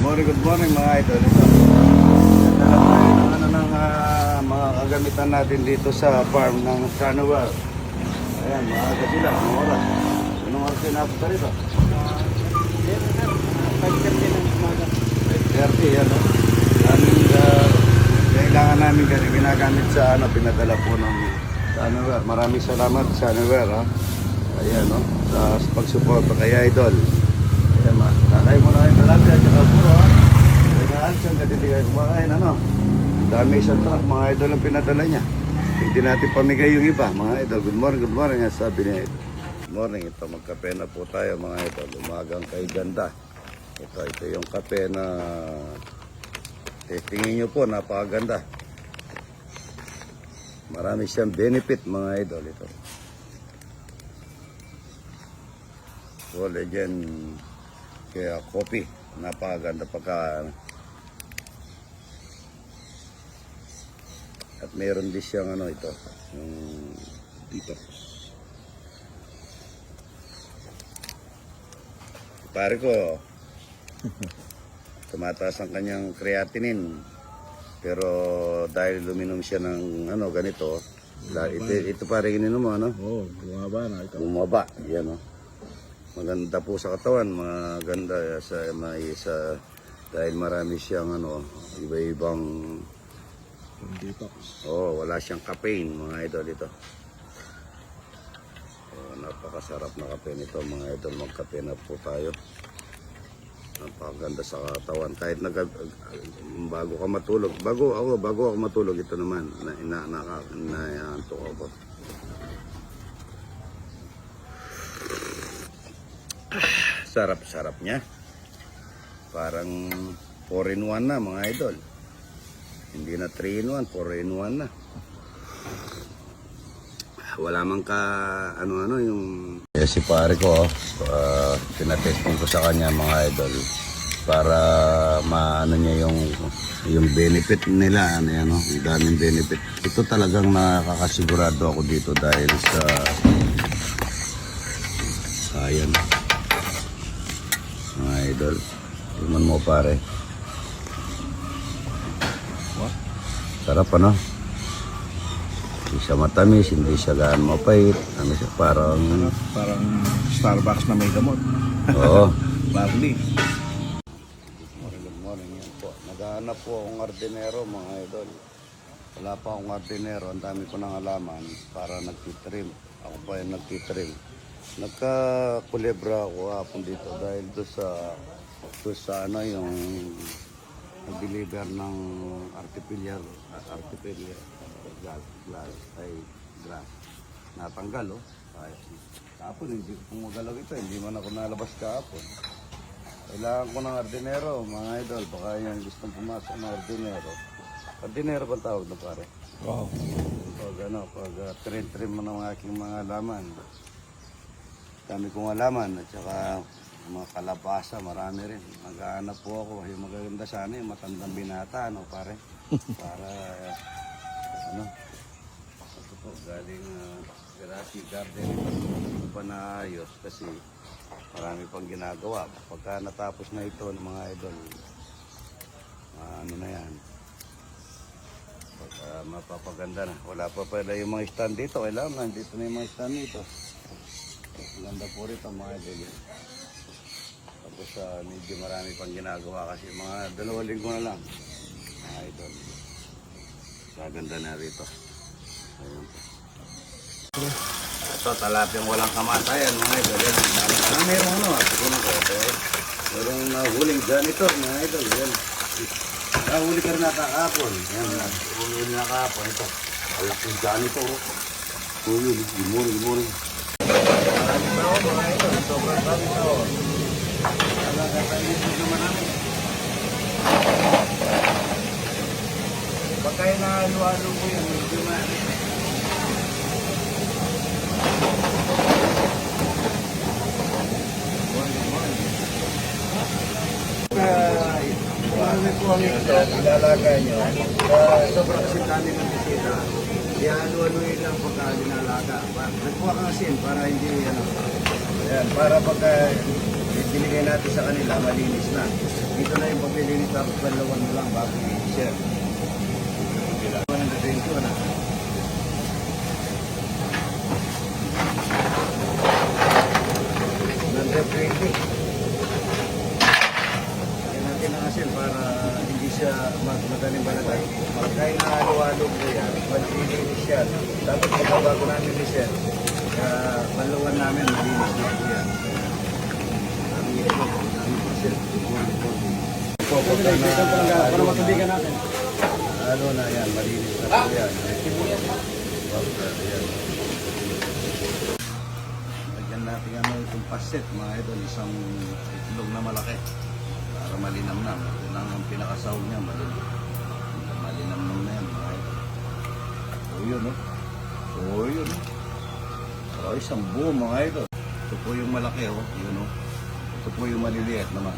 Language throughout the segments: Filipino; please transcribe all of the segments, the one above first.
Good morning mga idol. Ito. Dala tayo ng mga kagamitan natin dito sa farm ng Sunwell. Ayan, maaga sila, mga oras. Anong oras yung napunta rito? 5:30 yan, no? Kailangan namin kasi ginagamit sa pinadala po ng Sunwell. Maraming salamat Sunwell, ha? Ayan, no? Sa pagsuporta kay idol. Ayan, tatay mo na yung talaga at saka puro, ha? Saan ka titigay kumakain, ano? Dami isang truck, mga idol ang pinadala niya. Hindi natin pamigay yung iba, mga idol. Good morning, nga sabi niya. Good morning, ito magkape na po tayo, mga idol. Umagang kay ganda. Ito yung kape na tingin nyo po, napakaganda. Marami siyang benefit, mga idol. Ito. So, legend kaya coffee. Napakaganda pagka. At mayroon din siyang ito, yung dito. Pare ko, tumataas ang kanyang creatinine. Pero dahil luminom siya ng ganito, ito pare ininom mo, ano? Oo, bumaba na ito. Bumaba, yan o. Maganda po sa katawan, maganda dahil marami siyang iba-ibang detox. wala siyang caffeine, mga idol ito. Napakasarap na kape nito, mga idol. Magkape na po tayo. Napakaganda sa katawan. Kahit bago ka matulog. Bago ako matulog, ito naman. Inaantok ako. Sarap niya. Parang 4-in-1 na, mga idol. Hindi na 3-in-1, 4-in-1 na. Wala man ka yung si pare ko, pinatesting ko sa kanya, mga idol, para maano niya yung benefit nila, yung daming benefit. Ito talagang nakakasigurado ako dito dahil sa ayan, mga idol. Tingnan mo, pare. Sarap, ano? Hindi siya matamis, hindi siya gaano mapait. Ano siya, parang Starbucks na may gamot. Oo. Barley. Good morning yan po. Naghahanap po akong hardinero, mga idol. Wala pa akong hardinero. Ang dami ko nang alaman para nagtitrim. Ako pa yung nagtitrim. Nagkakulebra ako hapon dito dahil doon sa yung nag-deliver ng artificial grass. Natanggal, kahapon hindi ko pumagalaw ito, hindi man ako nalabas kahapon. Kailangan ko ng hardinero, mga idol. Baka yung gustong pumasok ng hardinero. Hardinero ba tawag na, pare? Wow. Pag trim mo ng aking mga halaman. Dami kong halaman at saka mga kalabasa, marami rin. Naghahanap po ako. Yung magaganda sana, yung matandang binata, pare? Para, ito po, galing Grassy Garden. Ito pa naayos kasi marami pang ginagawa. Pagka natapos na ito ng mga idol, na yan. Pagka mapapaganda na. Wala pa pala yung mga stand dito. Kailangan, dito na yung mga stand dito. Ganda po rito, mga idol. Tapos medyo marami pang ginagawa kasi mga 2 linggo na lang. Idol. Gaganda na rito. Ayun po. Ito, talapyang walang kamatayan, mga idol. Merong merong nahuling janitor, mga idol. Yan. Nahuli ka rin nakakapon. Yan, nahuli na nakakapon. Ito, alaking janitor. Good morning. Maraming tao, mga idol. Sobrang maraming tao. Nakakalimutan naman namin. Pagka halo-halo ko yan, medyo marami po ang ilalaga nyo. Sobrang kasi dami ng bisita. Ihalo-haloin lang pagka linalaga. Nagkuha kang asin para hindi, Ayan, para pagka binigay natin sa kanila, malinis na. Dito na yung tapos balawan mo lang bago i-share. Kailangan ng detention na. Nag-reprinting. Yan natin ang asin para hindi siya madaling balagay. Pagkain na halo-halo po yan, malinis siya. Dapat pagkabago namin ni Sir, balawan namin, malinis na po yan. Para matubigan natin. Ano na yan, malinis na po yan. Ayan. Lagyan natin itong paset, mga idol, isang itlog na malaki. Para malinamnam. Ito lang ang pinakasahog niya, malinamnam na yan, mga idol. O yun, no? O yun, no? O, isang buo, mga idol. Ito po yung malaki, oh. Yun, no? Ito po yung maliliit naman.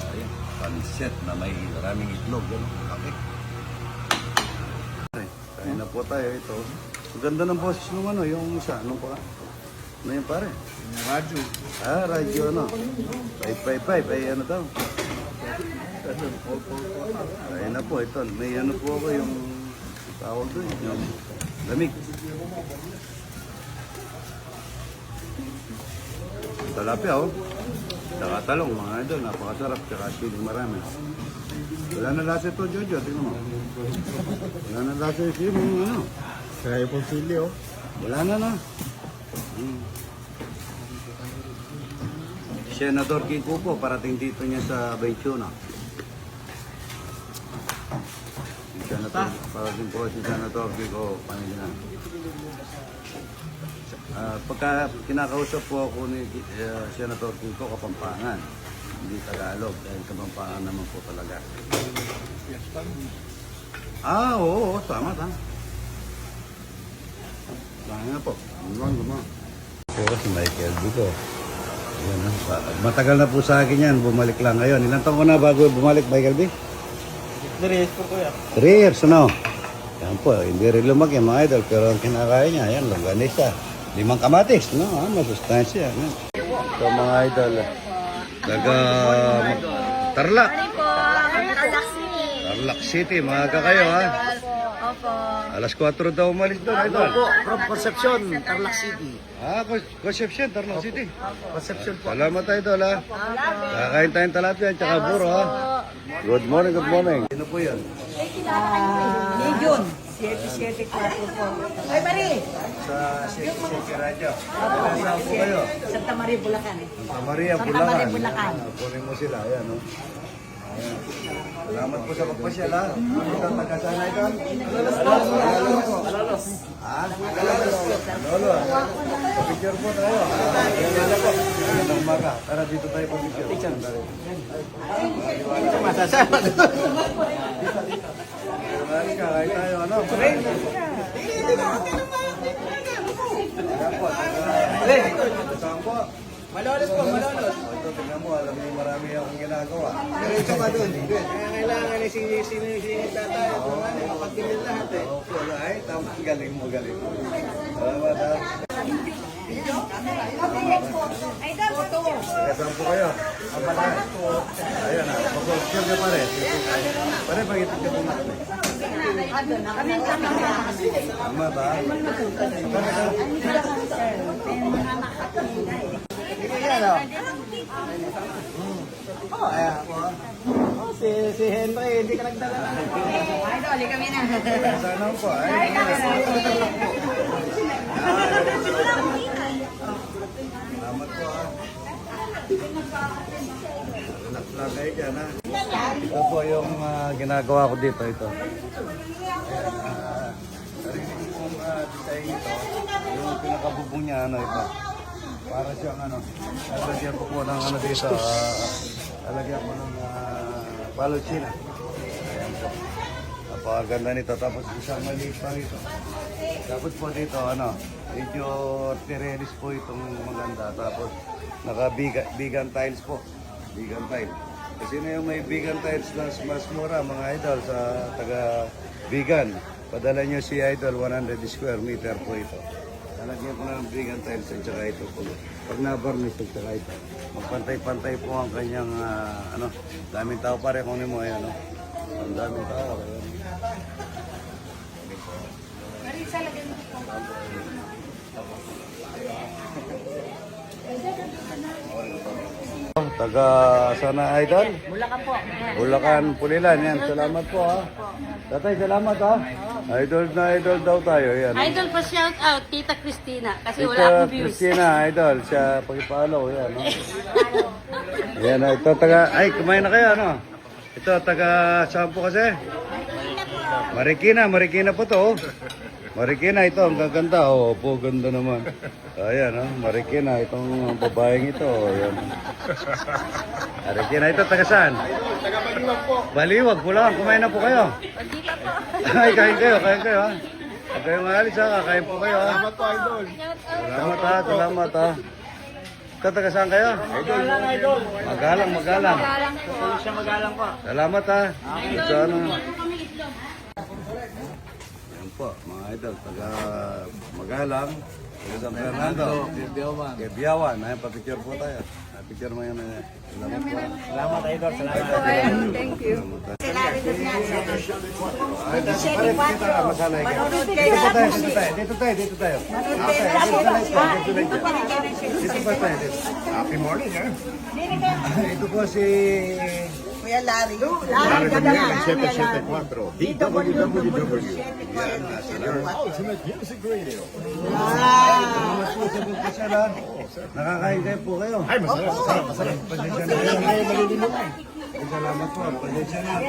Ayan, panset na may maraming itlog. Yan, malaki. Kaya na po tayo ito. Ang ganda ng boses nung ano, yung isa. Anong pa? Ano yung pare? Radyo. Radyo ano. 555. Ay ano daw. Kaya na po ito. May ano po ako yung tawag doon. Yung lamig. Talapia, oh. Tsaka talong, mga idol. Napakasarap. Tsaka siling marami. Wala na lasa ito, Jojo. Tingnan mo. Wala na lasa yung siling, ano. Kaya po sili, oh. Wala na. Senador Kiko po, parating dito niya sa Benchuna. Parating po si Senador Kiko, Pangilinan. Pagka kinakausap po ako ni Senator Kiko, Kapampangan, hindi Tagalog, dahil Kapampangan naman po talaga. Oo, tama. Tama po. Gumang. Pero si Michael Dugo. Yan, matagal na po sa akin yan, bumalik lang ngayon. Ilang taon ko na bago bumalik, Michael B? 3 years po kuya. 3 years, ano? Yan po, hindi rin lumaki mga idol, pero ang kinakain niya, yan, longganisa. 5 kamatis, no? Masustansya. Yan. Ito mga idol, taga Tarlac. Tarlac City, maaga kayo, ha? Opo. Alas 4 daw umalis doon, idol. From Concepcion, Tarlac City. Concepcion, Tarlac City. Concepcion po. Salamat idol, ha? Kakain tayong talapia, tsaka buro, ha? Good morning. Sino po yan? June. 7-7 po. Ay, Mari! Sa City Radio. Saan po kayo? Santa Maria, Bulacan. Santa Maria, Santa Maria, Bulacan. Bulacan. Kunin mo sila, ayan, no? Ayan. Salamat po sa pagpasyal, ha? Ito, taga-sana ito? Alalos. Ha? Lolo. Picture po tayo. Lolo po. Magandang umaga. Tara, dito tayo picture. Ito masasama. Marami ka, kahit tayo, ano? Ayan po, saan po? Malolos po, malolos. Ito, tingnan mo, alam niyo marami akong ginagawa. Diretso ka dun. Kaya kailangan na sinisita tayo kung ano, kapagpilin lahat eh. Opo, ay, tama, galing mo. Salamat, ha? Saan po kayo? Ayan, ha? Pag-picture ka pare. Pare, pag-itig ka po natin. Tama ba? Si Henry, hindi ka nagdala na. Ay, dali kami na. Sana po, ay. Salamat po, ha? Relax lang kayo dyan, ha? Ito po yung ginagawa ko dito, ito. Sarili kong design ito. Yung pinakabubong niya, ano ito. Para siyang ano, lalagyan ko po ng ano dito, lalagyan ko ng palutsina. Ayan po. Napakaganda nito. Tapos isang maliit pa rito. Tapos po dito, ano, medyo terelis po itong maganda. Tapos naka-vegan tiles po. Vegan tile. Kasi na yung may vegan tiles na mas mura, mga idol, sa taga-vegan. Padala nyo si Idol, 100 square meter po ito. Lalagyan ko na ng brigand tiles at saka ito po. Pag na-varnish at saka ito, magpantay-pantay po ang kanyang daming tao pare kung mo ay ano. Ang daming tao. Taga sana idol? Bulacan po. Bulacan, Pulilan. Yan, salamat po ha. Tatay, salamat ha. Idol na idol daw tayo. Yan. Idol pa shout out, Tita Christina, kasi wala Ito, akong views. Christina, idol. Siya, pag-follow. Yan, no? Yan, ito taga, ay, kumain na kayo, ano? Ito, taga, saan po kasi? Marikina po to. Oh. Marikina, ito, ang gaganda. Oh, po, ganda naman. Ayan, oh, Marikina, itong babaeng ito. Oh, yan. Marikina, ito, taga saan? Taga Baliwag po. Baliwag, Bulacan. Kumain na po kayo. Ay, kain kayo, ha. Huwag kayong maalis, ha. Kakain po kayo, ha. Salamat po, idol. Salamat, ha. Salamat, ha. Ito, taga saan kayo? Idol. Magalang. Siya magalang po. Salamat, ha. Sa ano. Ayan po, mga idol, taga Magalang, taga San Fernando, Kebiawan. Ayan, papicture po tayo. Picture mo yan. Salamat po. Salamat, idol. Salamat. Thank you. Kailangan doon nga. Pare, dito tayo, masalay ka. Manonood Dito kayo. tayo. Dito tayo. Dito pa tayo. Dito. Happy morning, ha? Ito po si... Kuya Larry. Larry ganda Damian, na. 774. DWW. Ultimate Music Radio. Salamat po sa pagpasal, ha. Nakakain kayo po kayo. Ay, masarap. Pasensya na kayo. Salamat po. Pasensya na.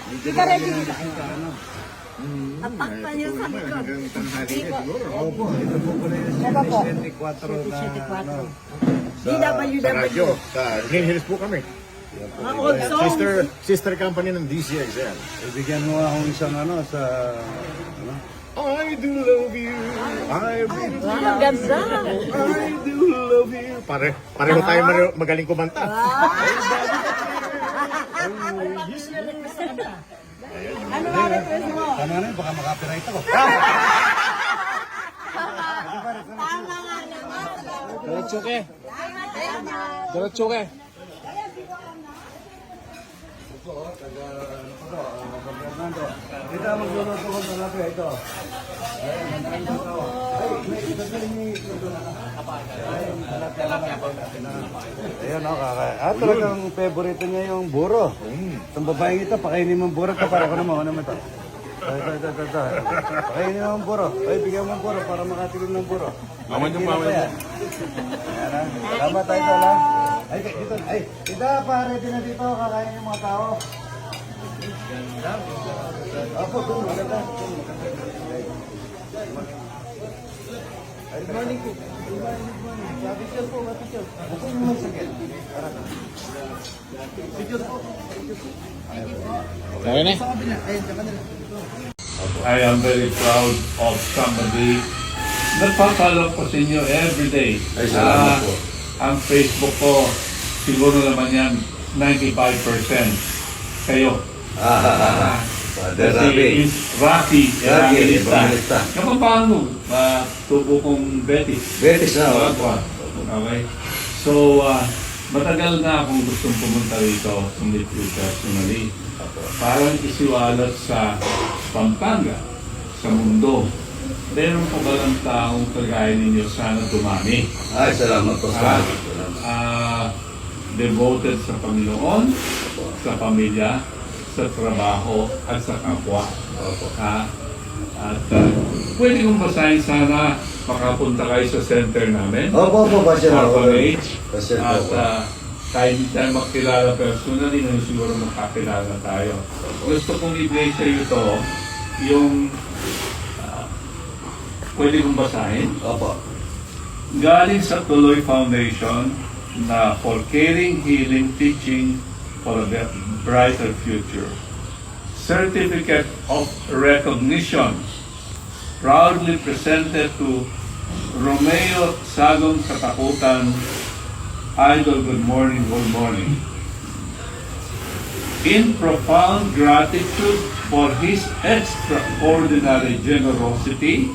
Hindi ka ready. Apak niyo sa likod. Opo, ito po pala yung 74 na Sa radyo. Sa Green Hills po kami. Sister company ng DCXL. ibigyan mo akong isang sa I do love you. I do love you. Pareho tayo magaling kumanta. Ano ba request mo? Tama na yun, baka makapiright ako. Tama nga naman. Diretsuke. Tama. Diretsuke. Ito ang magluluto ko ng lapi. Ito. Ayan o, kakain. Talagang favorito niya yung buro. Itong babaeng ito, pakainin mo ang buro. Para ko naman, ano naman ito. Ito. Pakainin mo ang buro. Ay, bigyan mo ang buro para makatilim ng buro. Ayan ha. Salamat tayo ito lang. Ay, dito. Ay, ito pa, ready na dito. Kakain yung mga tao. Apo, doon. Maganda. Good morning po. Good morning. Picture po, picture. Ako yung may sakit. Picture po. Okay na. I am very proud of somebody nagpapalok ko sa inyo everyday. Ay, salamat po. Ang Facebook ko, siguro naman yan, 95% kayo. Father Kasi Rafi. is Rafi Evangelista. Evangelista. Kapapano, tubo kong Betty. Betis na. Okay. So, matagal na akong gustong pumunta rito, sumit you personally. Parang isiwalat sa Pampanga, sa mundo. Meron po ba ng taong kagaya ninyo sana dumami? Ay, salamat po. Devoted sa Panginoon, sa pamilya, sa trabaho, at sa kapwa. At pwede kong basahin sana makapunta kayo sa center namin. Opo, pasya na ako. Orphanage. Pasya na At ako. kahit hindi tayo makilala personally, na siguro makakilala tayo. Gusto kong i-play sa iyo ito, yung pwede kong basahin. Opo. Galing sa Tuloy Foundation na for caring, healing, teaching for a brighter future. Certificate of Recognition proudly presented to Romeo Sagong Katakutan, Idol, good morning. In profound gratitude for his extraordinary generosity,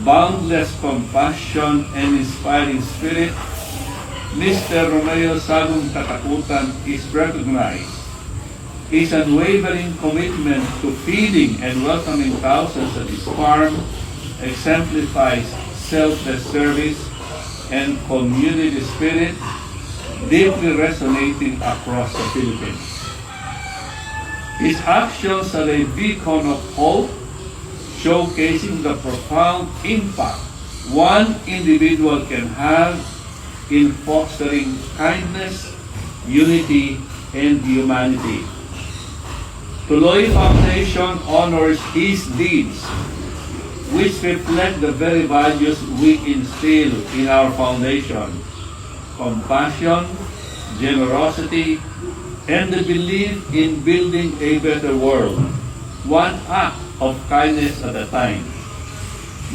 boundless compassion and inspiring spirit, Mr. Romeo Sagong Katakutan is recognized. His unwavering commitment to feeding and welcoming thousands at his farm exemplifies selfless service and community spirit, deeply resonating across the Philippines. His actions are a beacon of hope, showcasing the profound impact one individual can have in fostering kindness, unity, and humanity. Tuloy Foundation honors his deeds, which reflect the very values we instill in our foundation: compassion, generosity, and the belief in building a better world, one act of kindness at a time.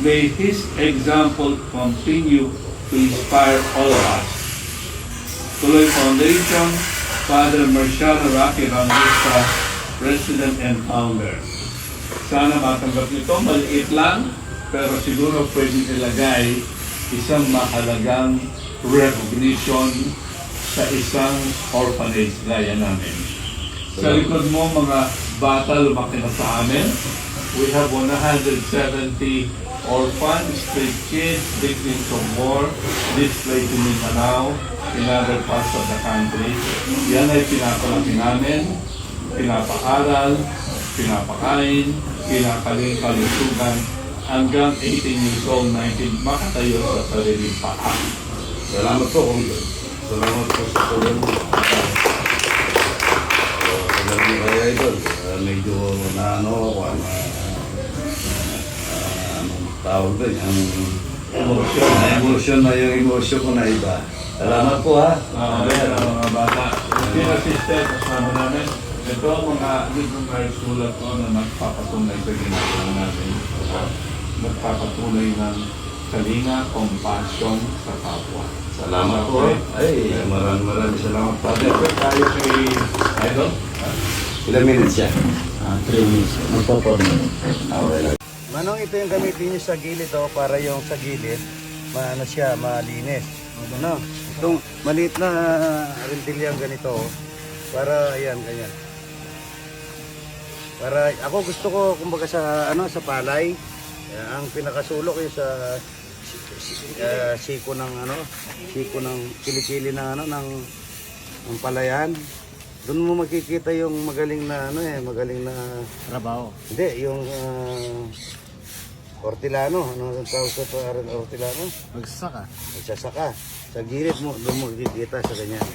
May his example continue to inspire all of us. Tuloy Foundation, Father Marcial Rocky Rangista, President and Founder. Sana matanggap nito, maliit lang, pero siguro pwede ilagay isang mahalagang recognition sa isang orphanage gaya namin. Sa likod mo, mga bata lumaki na sa amin. We have 170 orphans, street kids, victims of war, displaced in Mindanao, in other parts of the country. Yan ay pinapalaki namin, pinapaaral, pinapakain, kinakalusugan, hanggang 18 years old, 19, makatayo sa sariling paa. Salamat po, Kong. Salamat po sa tulong mo. Alam niyo kaya, Idol, medyo naano ako, anong tawag doon, ang emosyon na yung emosyon ko na iba. Salamat po, ha. Mga bata. Yung assistant, kasama namin. Ito ang mga librong sulat ko na nagpapatunay sa ginagawa natin. Nagpapatunay ng kalinga, compassion sa kapwa. Salamat po. Ay, maraming salamat, Father. Tayo kay Idol. Ilan minutes siya? 3 minutes. Okay. Manong, ito yung gamitin nyo sa gilid para yung sa gilid, maano siya, malinis. Ano? Itong maliit na rintilyang ganito, para ayan, ganyan. Para ako gusto ko kumbaga sa sa palay, ang pinakasulok yung sa siko ng kilikili ng ng palayan. Doon mo makikita yung magaling na magaling na Trabaho. hindi yung Hortilano, ano ang tawag sa Hortilano? Magsasaka. Magsasaka. Sa gilid mo, doon mo makikita sa ganyan.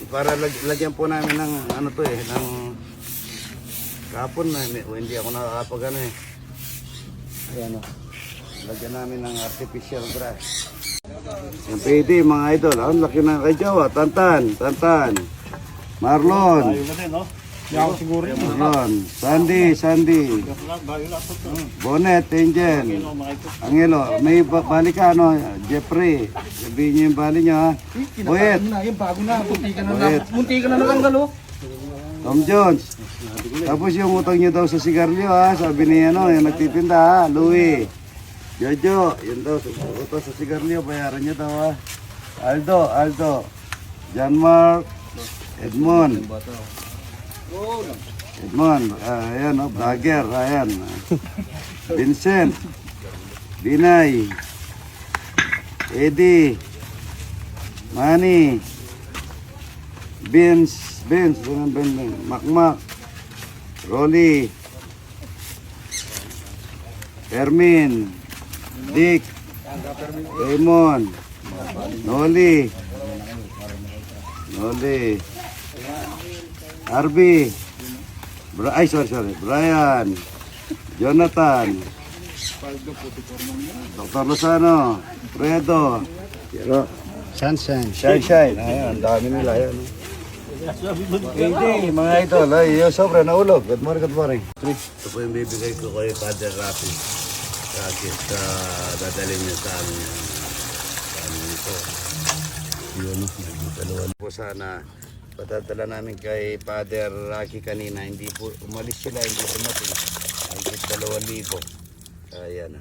Para lagyan po namin ng ng kapon na hindi ako nakakapag Ayan o. Lagyan namin ng artificial grass. Yan pwede mga idol. Ang laki na kay Jawa. Tantan. Marlon. Ayun na din, no? Hindi ako siguro yun. Marlon. Sandy. Bonnet, Angel. Angelo. May bali ka, Jeffrey. Sabihin niyo yung bali niyo, ha? Boyet. Yung bago na. Munti ka na natanggal, oh. Tom Jones. Tapos yung utang niyo daw sa sigarilyo, ha? Sabi ni yung nagtitinda, ha? Louie. Jojo, yun daw, utang sa sigarilyo, bayaran niyo daw, ha? Aldo. John Mark. Edmond, ayan, vlogger, ayan. Vincent. Binay. Eddie. Manny. Vince, Makmak. Rolly. Hermin. Dick. Raymond. Noli. Arby. Brian. Jonathan. Dr. Lozano. Fredo. Shine. Ayan, ang dami nila. Ayan. Hindi, mga idol. Ay, sobra naulog. Good morning. Ito po yung bibigay ko kay Father Rafi. Kasi dadalhin niya sa amin ito. Yun, nagdalawan po sana. Patadala namin kay Father Rocky kanina. Hindi po, umalis sila, hindi dumating. Ang 2,000. Ayan.